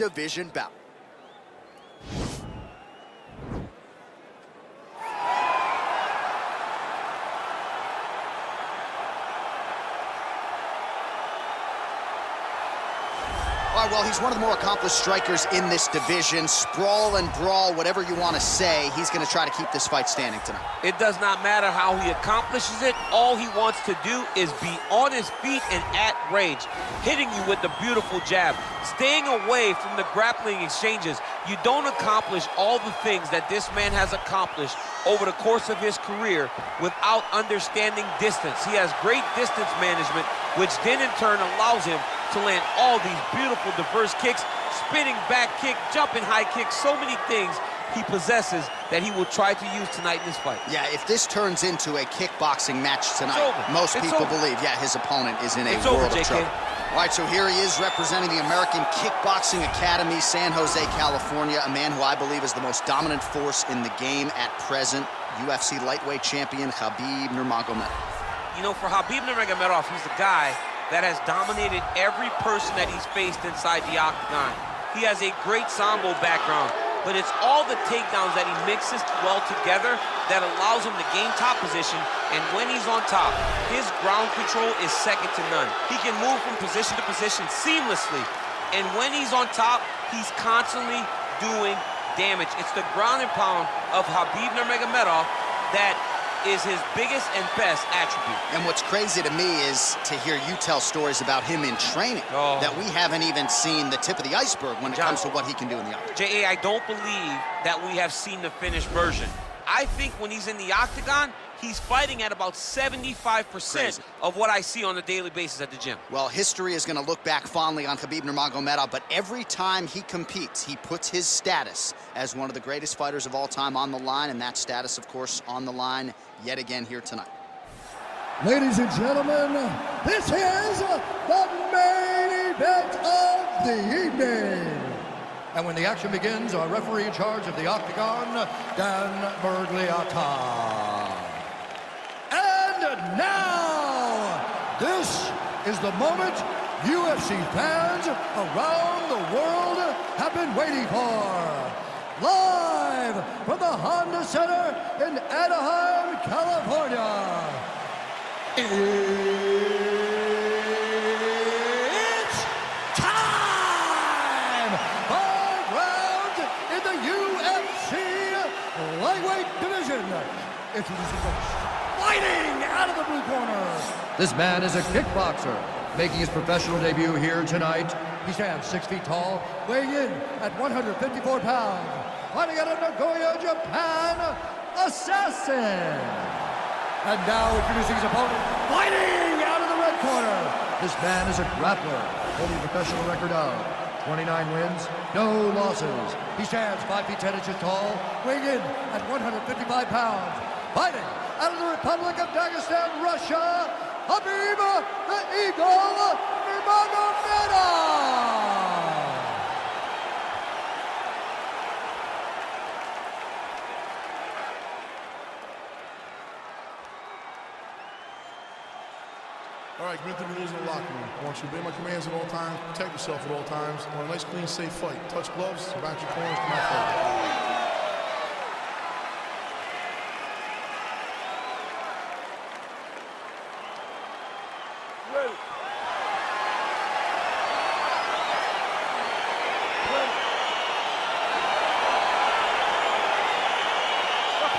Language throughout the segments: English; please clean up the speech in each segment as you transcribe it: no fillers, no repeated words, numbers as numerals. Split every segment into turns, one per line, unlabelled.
division bout. All right, well, he's one of the more accomplished strikers in this division. Sprawl and brawl, whatever you want to say, he's going to try to keep this fight standing tonight.
It does not matter how he accomplishes it. All he wants to do is be on his feet and at range, hitting you with the beautiful jab, staying away from the grappling exchanges. You don't accomplish all the things that this man has accomplished over the course of his career without understanding distance. He has great distance management, which then in turn allows him to land all these beautiful, diverse kicks, spinning back kick, jumping high kick, so many things he possesses that he will try to use tonight in this fight.
Yeah, if this turns into a kickboxing match tonight, most people believe, yeah, his opponent is in a world of trouble. All right, so here he is representing the American Kickboxing Academy, San Jose, California, a man who I believe is the most dominant force in the game at present, UFC lightweight champion Khabib Nurmagomedov.
You know, for Khabib Nurmagomedov, he's the guy that has dominated every person that he's faced inside the octagon. He has a great sambo background, but it's all the takedowns that he mixes well together that allows him to gain top position, and when he's on top, his ground control is second to none. He can move from position to position seamlessly, and when he's on top, he's constantly doing damage. It's the ground and pound of Khabib Nurmagomedov that is his biggest and best attribute.
And what's crazy to me is to hear you tell stories about him in training that we haven't even seen the tip of the iceberg when it comes to what he can do in the octagon.
J.A., I don't believe that we have seen the finished version. I think when he's in the octagon, he's fighting at about 75% of what I see on a daily basis at the gym.
Well, history is going to look back fondly on Khabib Nurmagomedov, but every time he competes, he puts his status as one of the greatest fighters of all time on the line, and that status, of course, on the line yet again here tonight.
Ladies and gentlemen, this is the main event of the evening. And when the action begins, our referee in charge of the octagon, Dan Bergliata. And now, this is the moment UFC fans around the world have been waiting for. Live from the Honda Center in Anaheim, California. It's time! 5 rounds in the UFC lightweight division. Introducing first, fighting out of the blue corner. This man is a kickboxer, making his professional debut here tonight. He stands 6 feet tall, weighing in at 154 pounds. Fighting out of Nagoya, Japan, Assassin. And now introducing his opponent, fighting out of the red corner. This man is a grappler, holding a professional record of 29 wins, no losses. He stands 5 feet 10 inches tall, weighing in at 155 pounds. Fighting out of the Republic of Dagestan, Russia, Khabib the Eagle Nurmagomedov.
All right, commit to the rules in the locker room. I want you to obey my commands at all times, protect yourself at all times. I want a nice, clean, safe fight. Touch gloves, back your corners, come out fight.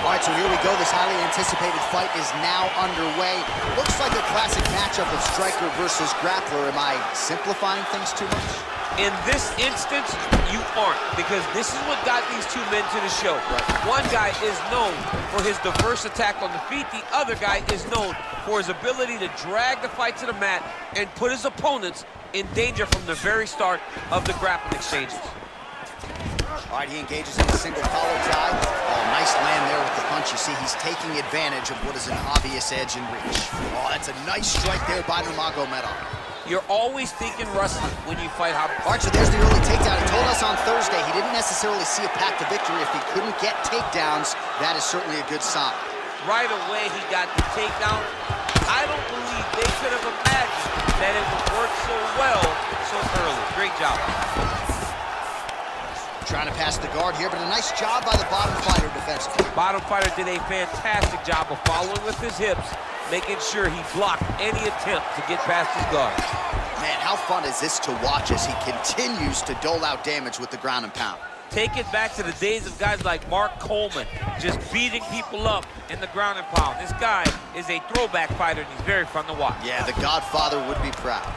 All right, so here we go. This highly anticipated fight is now underway. Looks like a classic matchup of striker versus grappler. Am I simplifying things too much?
In this instance, you aren't, because this is what got these two men to the show. One guy is known for his diverse attack on the feet. The other guy is known for his ability to drag the fight to the mat and put his opponents in danger from the very start of the grappling exchanges.
All right, he engages in a single collar tie. Oh, nice land there with the punch. You see, he's taking advantage of what is an obvious edge and reach. Oh, that's a nice strike there by Nurmagomedov.
You're always thinking wrestling when you fight Khabib.
All right, so there's the early takedown. He told us on Thursday he didn't necessarily see a path to victory if he couldn't get takedowns. That is certainly a good sign.
Right away, he got the takedown. I don't believe they could have imagined that it would work so well so early. Great job.
Trying to pass the guard here, but a nice job by the bottom fighter defensively.
Bottom fighter did a fantastic job of following with his hips, making sure he blocked any attempt to get past his guard.
Man, how fun is this to watch as he continues to dole out damage with the ground and pound.
Take it back to the days of guys like Mark Coleman, just beating people up in the ground and pound. This guy is a throwback fighter, and he's very fun to watch.
Yeah, the Godfather would be proud.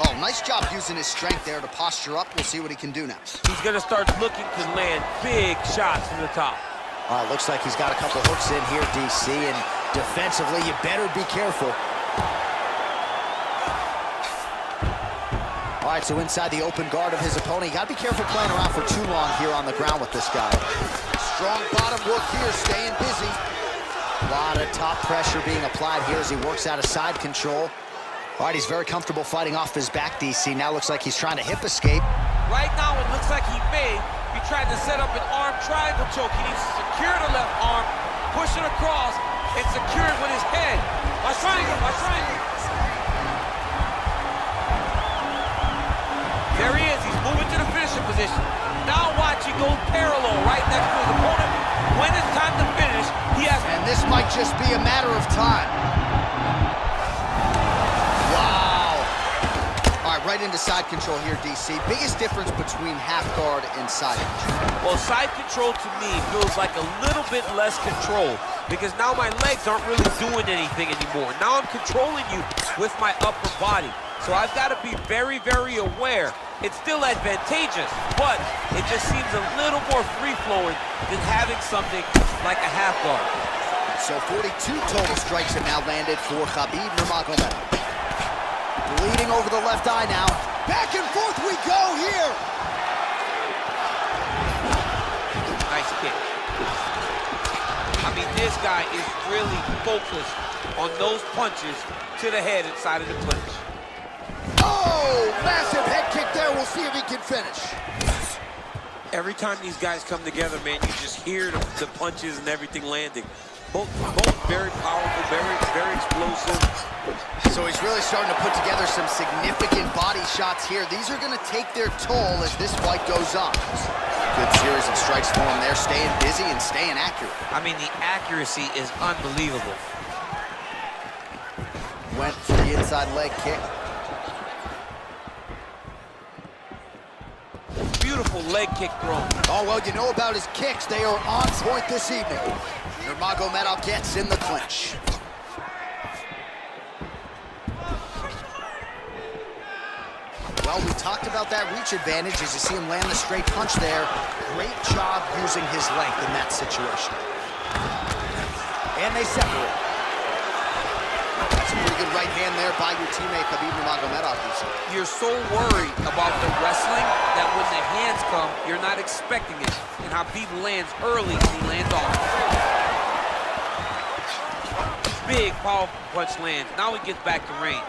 Oh, nice job using his strength there to posture up. We'll see what he can do now.
He's going to start looking to land big shots from the top.
Looks like he's got a couple hooks in here, DC, and defensively, you better be careful. All right, so inside the open guard of his opponent, you got to be careful playing around for too long here on the ground with this guy. Strong bottom work here, staying busy. A lot of top pressure being applied here as he works out of side control. All right, he's very comfortable fighting off his back, DC. Now looks like he's trying to hip escape.
Right now, it looks like he may be trying to set up an arm triangle choke. He needs to secure the left arm, push it across, and secure it with his head. My triangle, my triangle. There he is. He's moving to the finishing position. Now watch, he goes parallel right next to his opponent. When it's time to finish, he has...
And this might just be a matter of time. Right into side control here, DC. Biggest difference between half guard and side control.
Well, side control to me feels like a little bit less control because now my legs aren't really doing anything anymore. Now I'm controlling you with my upper body. So I've got to be very, very aware. It's still advantageous, but it just seems a little more free-flowing than having something like a half guard.
So 42 total strikes have now landed for Khabib Nurmagomedov. Bleeding over the left eye now. Back and forth we go here.
Nice kick. I mean, this guy is really focused on those punches to the head inside of the clinch.
Oh, massive head kick there. We'll see if he can finish.
Every time these guys come together, man, you just hear the punches and everything landing. Both very powerful, very explosive.
So he's really starting to put together some significant body shots here. These are going to take their toll as this fight goes on. Good series of strikes for him there, staying busy and staying accurate.
I mean, the accuracy is unbelievable.
Went for the inside leg kick.
Beautiful leg kick thrown.
Oh, well, you know about his kicks. They are on point this evening. Nurmagomedov gets in the clinch. Well, we talked about that reach advantage as you see him land the straight punch there. Great job using his length in that situation. And they separate. That's a pretty good right hand there by your teammate, Khabib Nurmagomedov.
You're so worried about the wrestling that when the hands come, you're not expecting it. And Khabib lands early and he lands off. Big, powerful punch lands. Now he gets back to range.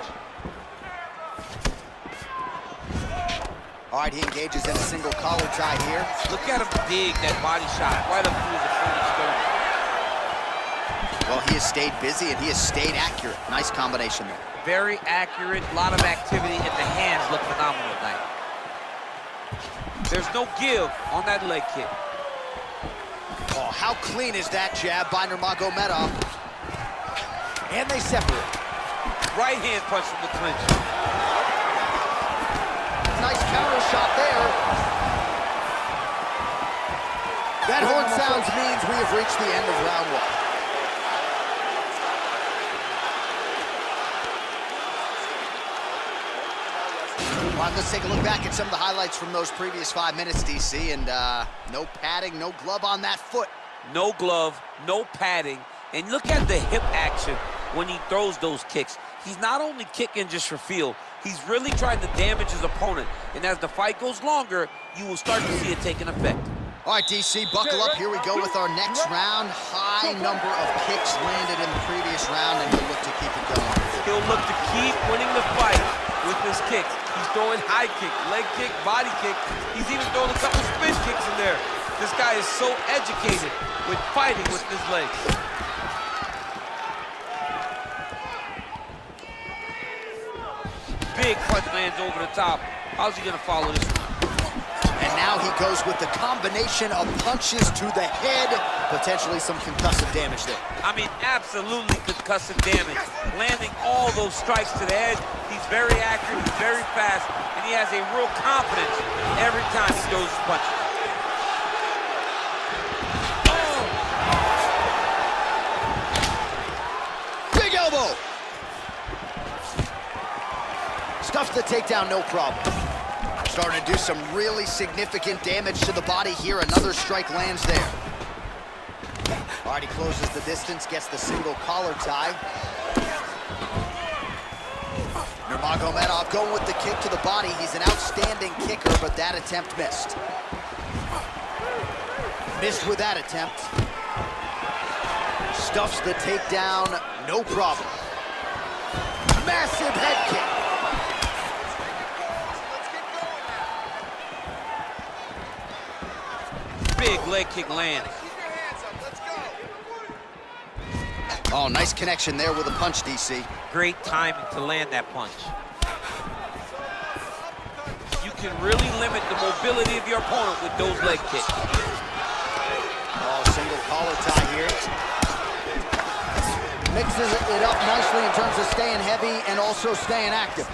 All right, he engages in a single collar tie here.
Look at him dig that body shot right up through his opponent's sternum.
Well, he has stayed busy and he has stayed accurate. Nice combination there.
Very accurate, a lot of activity, and the hands look phenomenal tonight. There's no give on that leg kick.
Oh, how clean is that jab by Nurmagomedov? And they separate.
Right hand punch from the clinch.
Nice counter shot there. That horn sounds means we have reached the end of round one. All right, let's take a look back at some of the highlights from those previous 5 minutes, DC, and no padding, no glove on that foot.
No glove, no padding, and look at the hip action when he throws those kicks. He's not only kicking just for feel, he's really trying to damage his opponent, and as the fight goes longer, you will start to see it take an effect.
All right, DC, buckle up. Here we go with our next round. High number of kicks landed in the previous round, and he'll look to keep it going.
He'll look to keep winning the fight with his kicks. He's throwing high kick, leg kick, body kick. He's even throwing a couple spin kicks in there. This guy is so educated with fighting with his legs. Big punch lands over the top. How's he gonna follow this one?
And now he goes with the combination of punches to the head, potentially some concussive damage there.
I mean, absolutely concussive damage. Landing all those strikes to the head. He's very accurate, he's very fast, and he has a real confidence every time he throws his punches.
Big elbow! Stuffs the takedown, no problem. Starting to do some really significant damage to the body here. Another strike lands there. All right, he closes the distance, gets the single collar tie. Nurmagomedov going with the kick to the body. He's an outstanding kicker, but that attempt missed. Missed with that attempt. Stuffs the takedown, no problem. Massive head kick.
Big leg kick lands.
Oh, nice connection there with a punch, DC.
Great timing to land that punch. You can really limit the mobility of your opponent with those leg kicks.
Oh, single collar tie here. Mixes it up nicely in terms of staying heavy and also staying active.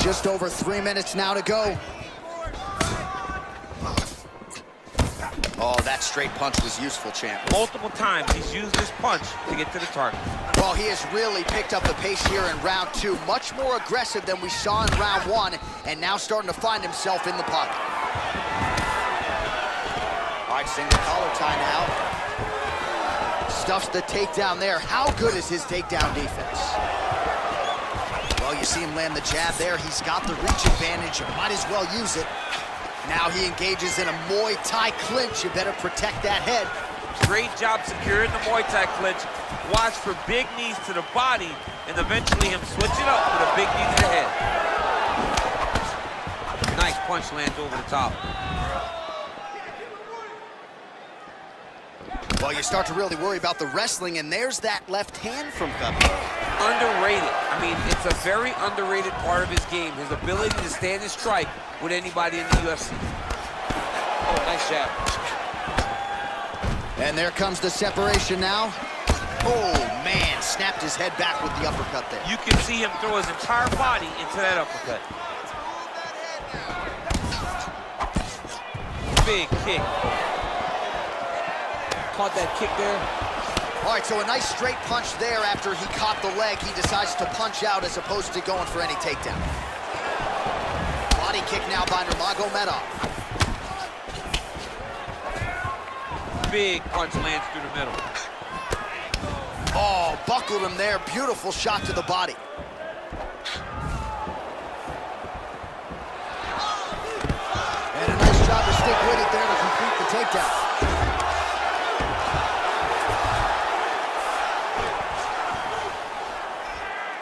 Just over 3 minutes now to go. Oh, that straight punch was useful, champ.
Multiple times he's used this punch to get to the target.
Well, he has really picked up the pace here in round 2. Much more aggressive than we saw in round 1, and now starting to find himself in the pocket. All right, single collar tie now. Stuffs the takedown there. How good is his takedown defense? Well, you see him land the jab there. He's got the reach advantage. You might as well use it. Now he engages in a Muay Thai clinch. You better protect that head.
Great job securing the Muay Thai clinch. Watch for big knees to the body, and eventually him switching up with a big knee to the head. Nice punch lands over the top.
Well, you start to really worry about the wrestling, and there's that left hand from Khabib.
Underrated. I mean, it's a very underrated part of his game, his ability to stand and strike with anybody in the UFC. Oh, nice jab.
And there comes the separation now. Oh, man, snapped his head back with the uppercut there.
You can see him throw his entire body into that uppercut. Big kick. Caught that kick there.
All right, so a nice straight punch there after he caught the leg. He decides to punch out as opposed to going for any takedown. Body kick now by Nurmagomedov.
Big punch lands through the middle.
Oh, buckled him there. Beautiful shot to the body. And a nice job to stick with it there to complete the takedown.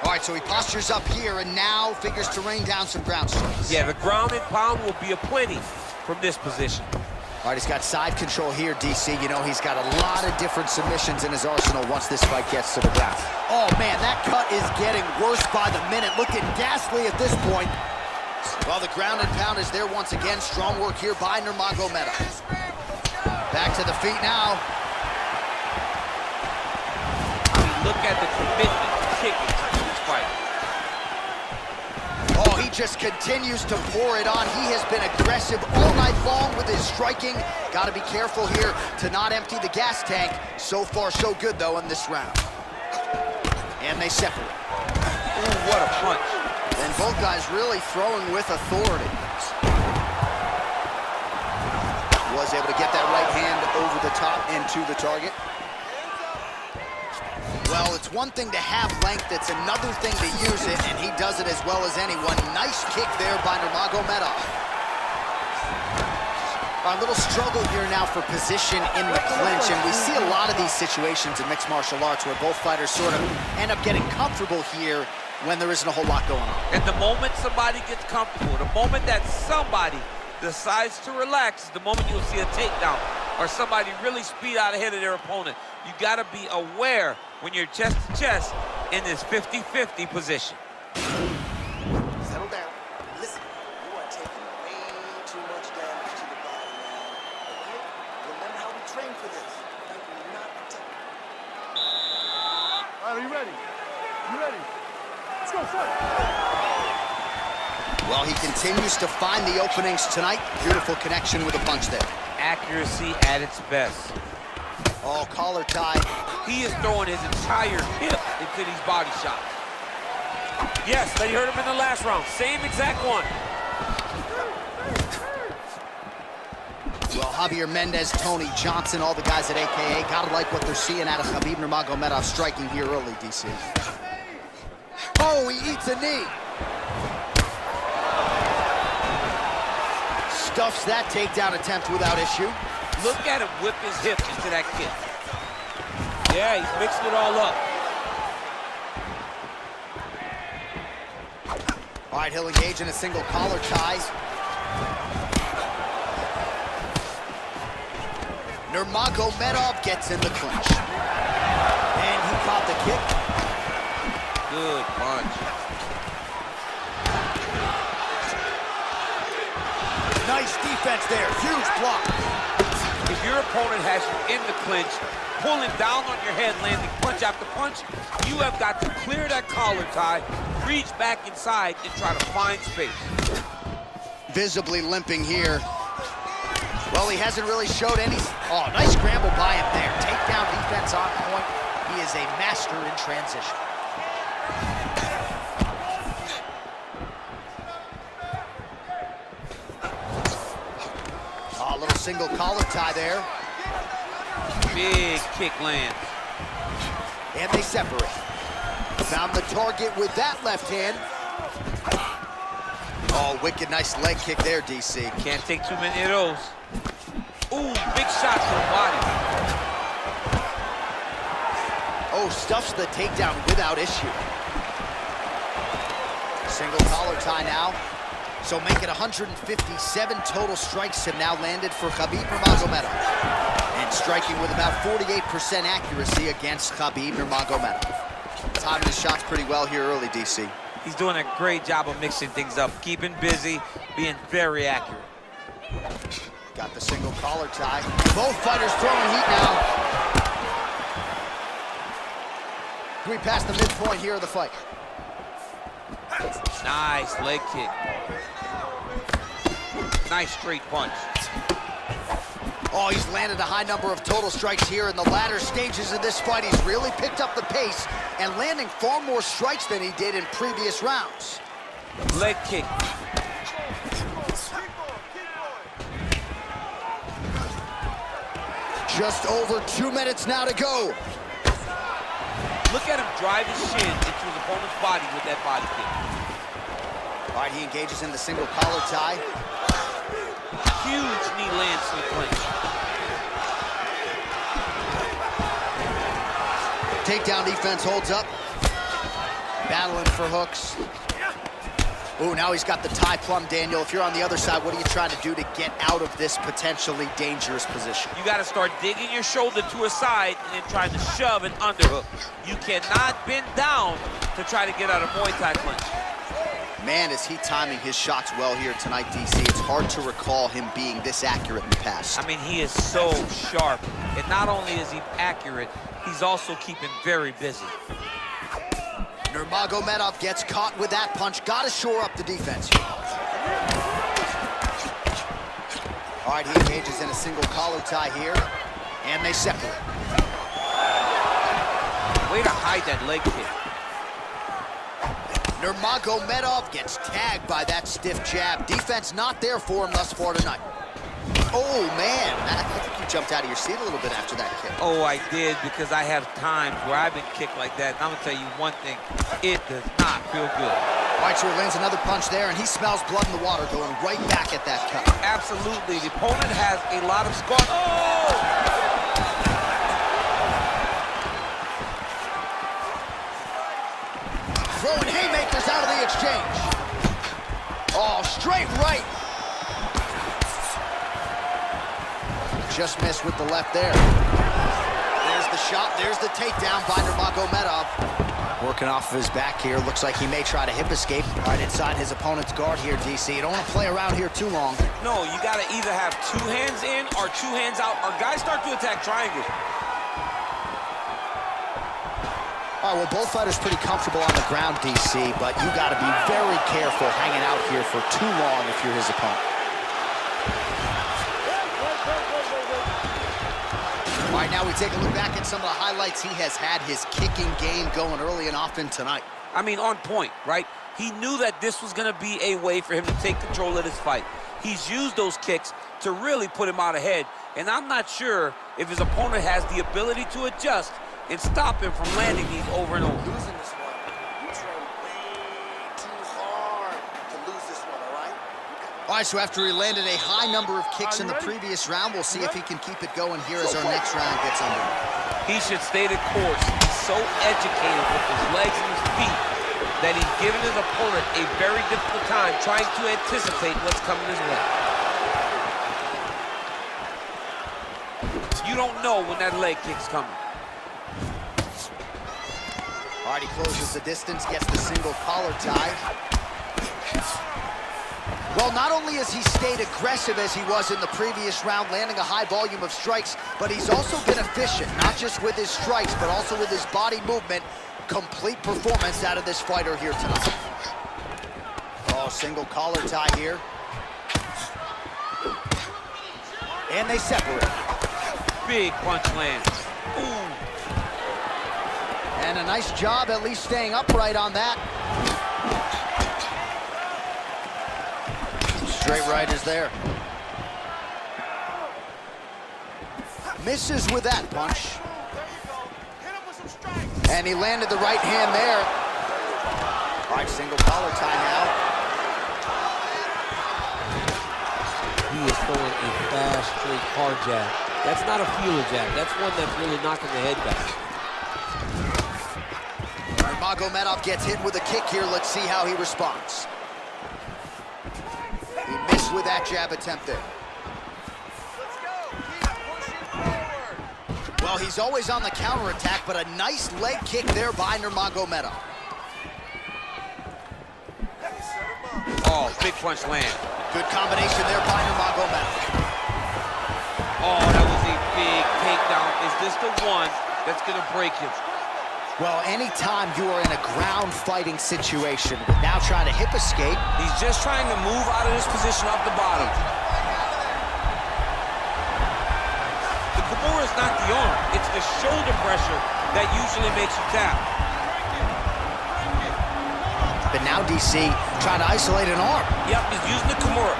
All right, so he postures up here and now figures to rain down some ground strikes.
Yeah, the ground and pound will be aplenty from this position.
All right, he's got side control here, DC. You know, he's got a lot of different submissions in his arsenal once this fight gets to the ground. Oh, man, that cut is getting worse by the minute. Looking ghastly at this point. Well, the ground and pound is there once again. Strong work here by Nurmagomedov. Back to the feet now.
I mean, look at the commitment to kicking in this fight.
Oh, he just continues to pour it on. He has been aggressive all night long with his striking. Got to be careful here to not empty the gas tank. So far, so good, though, in this round. And they separate.
Ooh, what a punch.
And both guys really throwing with authority. Was able to get that right hand over the top and to the target. Well, it's one thing to have length, it's another thing to use it, and he does it as well as anyone. Nice kick there by Nurmagomedov. A little struggle here now for position in the clinch, and we see a lot of these situations in mixed martial arts where both fighters sort of end up getting comfortable here when there isn't a whole lot going on.
And the moment somebody gets comfortable, the moment that somebody decides to relax, the moment you'll see a takedown or somebody really speed out ahead of their opponent. You got to be aware when you're chest to chest in this 50-50 position.
Settle down. Listen, you are taking way too much damage to the body now. Okay? Remember how we trained for this. I do not protect.
All right, are you ready? You ready? Let's go, fight!
Well, he continues to find the openings tonight. Beautiful connection with a punch there.
Accuracy at its best.
Oh, collar tie.
He is throwing his entire hip into these body shots. Yes, but he hurt him in the last round. Same exact one.
Well, Javier Mendez, Tony Johnson, all the guys at AKA, gotta like what they're seeing out of Khabib Nurmagomedov striking here early, DC. Oh, he eats a knee. Stuffs that takedown attempt without issue.
Look at him whip his hip into that kick. Yeah, he's mixing it all up.
All right, he'll engage in a single collar tie. Nurmagomedov gets in the clinch. And he caught the kick.
Good punch.
Nice defense there, huge block.
If your opponent has you in the clinch, pulling down on your head, landing punch after punch, you have got to clear that collar tie, reach back inside, and try to find space.
Visibly limping here. Well, he hasn't really showed any. Oh, nice scramble by him there. Takedown defense on point. He is a master in transition. Oh, a little single collar tie there.
Big kick lands.
And they separate. Found the target with that left hand. Oh, wicked nice leg kick there, DC.
Can't take too many of those. Ooh, big shot to the body.
Oh, stuffs the takedown without issue. Single collar tie now. So make it 157 total strikes have now landed for Khabib Nurmagomedov. And striking with about 48% accuracy against Khabib Nurmagomedov. Timing his shots pretty well here early, DC.
He's doing a great job of mixing things up, keeping busy, being very accurate.
Got the single collar tie. Both fighters throwing heat now. We passed the midpoint here of the fight.
Nice leg kick. Nice straight punch.
Oh, he's landed a high number of total strikes here in the latter stages of this fight. He's really picked up the pace and landing far more strikes than he did in previous rounds.
Leg kick.
Just over 2 minutes now to go.
Look at him drive his shin into his opponent's body with that body kick.
All right, he engages in the single collar tie.
Huge knee lands to the clinch.
Takedown defense holds up. Battling for hooks. Ooh, now he's got the tie plumb, Daniel. If you're on the other side, what are you trying to do to get out of this potentially dangerous position?
You got to start digging your shoulder to a side and then trying to shove an underhook. You cannot bend down to try to get out of Muay Thai clinch.
Man, is he timing his shots well here tonight, DC. It's hard to recall him being this accurate in the past.
I mean, he is so sharp. And not only is he accurate, he's also keeping very busy.
Nurmagomedov gets caught with that punch. Got to shore up the defense here. All right, he engages in a single collar tie here, and they separate.
Way to hide that leg kick.
Nurmagomedov gets tagged by that stiff jab. Defense not there for him thus far tonight. Oh, man. I think you jumped out of your seat a little bit after that kick.
Oh, I did, because I have times where I've been kicked like that. And I'm going to tell you one thing. It does not feel good.
All right, so he lands another punch there, and he smells blood in the water, going right back at that cut.
Absolutely. The opponent has a lot of scar. Oh!
Throwing haymakers out of the exchange. Oh, straight right. Just missed with the left there. There's the shot. There's the takedown by Nurmagomedov. Working off of his back here. Looks like he may try to hip escape. Right inside his opponent's guard here, DC. You don't want to play around here too long.
No, you got to either have 2 hands in or 2 hands out, or guys start to attack triangles.
All right, well, both fighters pretty comfortable on the ground, DC, but you got to be very careful hanging out here for too long if you're his opponent. All right, now we take a look back at some of the highlights. He has had his kicking game going early and often tonight.
I mean, on point, right? He knew that this was going to be a way for him to take control of this fight. He's used those kicks to really put him out ahead, and I'm not sure if his opponent has the ability to adjust and stop him from landing these over and over.
Losing this one, you train way too hard to lose this one, all right?
All right, so after he landed a high number of kicks in the previous round, we'll see if he can keep it going here as our next round gets underway.
He should stay the course. He's so educated with his legs and his feet that he's given his opponent a very difficult time trying to anticipate what's coming his way. You don't know when that leg kick's coming.
All right, he closes the distance, gets the single collar tie. Well, not only has he stayed aggressive as he was in the previous round, landing a high volume of strikes, but he's also been efficient, not just with his strikes, but also with his body movement. Complete performance out of this fighter here tonight. Oh, single collar tie here. And they separate.
Big punch lands. Ooh.
And a nice job at least staying upright on that. Straight right is there. Misses with that punch. And he landed the right hand there. All right, single collar tie now.
He is throwing a fast, straight hard jab. That's not a feeler jab. That's one that's really knocking the head back.
Nurmagomedov gets hit with a kick here. Let's see how he responds. He missed with that jab attempt there. Well, he's always on the counterattack, but a nice leg kick there by Nurmagomedov.
Oh, big punch land.
Good combination there by Nurmagomedov.
Oh, that was a big takedown. Is this the one that's going to break him?
Well, anytime you are in a ground fighting situation, now trying to hip escape.
He's just trying to move out of this position off the bottom. The Kimura is not the arm. It's the shoulder pressure that usually makes you tap.
But now DC trying to isolate an arm.
Yep, he's using the Kimura.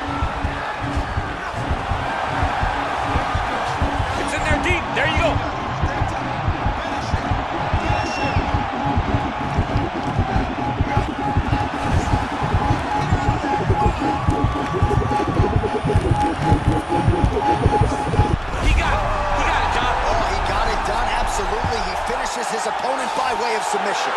It's in there deep. There you go.
Absolutely, he finishes his opponent by way of submission.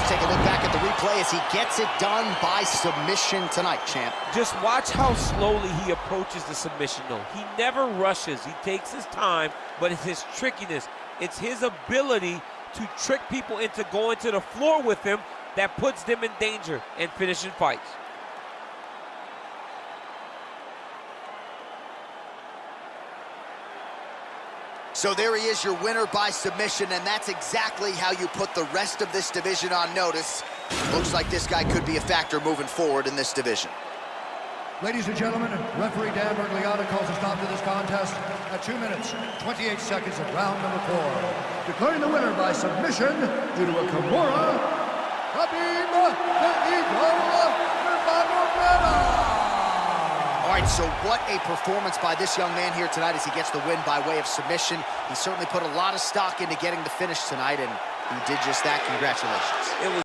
Take a look back at the replay as he gets it done by submission tonight, champ.
Just watch how slowly he approaches the submission, though. He never rushes. He takes his time, but it's his trickiness. It's his ability to trick people into going to the floor with him that puts them in danger and finishing fights.
So there he is, your winner by submission, and that's exactly how you put the rest of this division on notice. Looks like this guy could be a factor moving forward in this division.
Ladies and gentlemen, referee Dan Bergliata calls a stop to this contest at 2 minutes, 28 seconds of round number 4. Declaring the winner by submission due to a Kimura, Khabib Nurmagomedov.
All right, so what a performance by this young man here tonight as he gets the win by way of submission. He certainly put a lot of stock into getting the finish tonight, and he did just that. Congratulations.
It was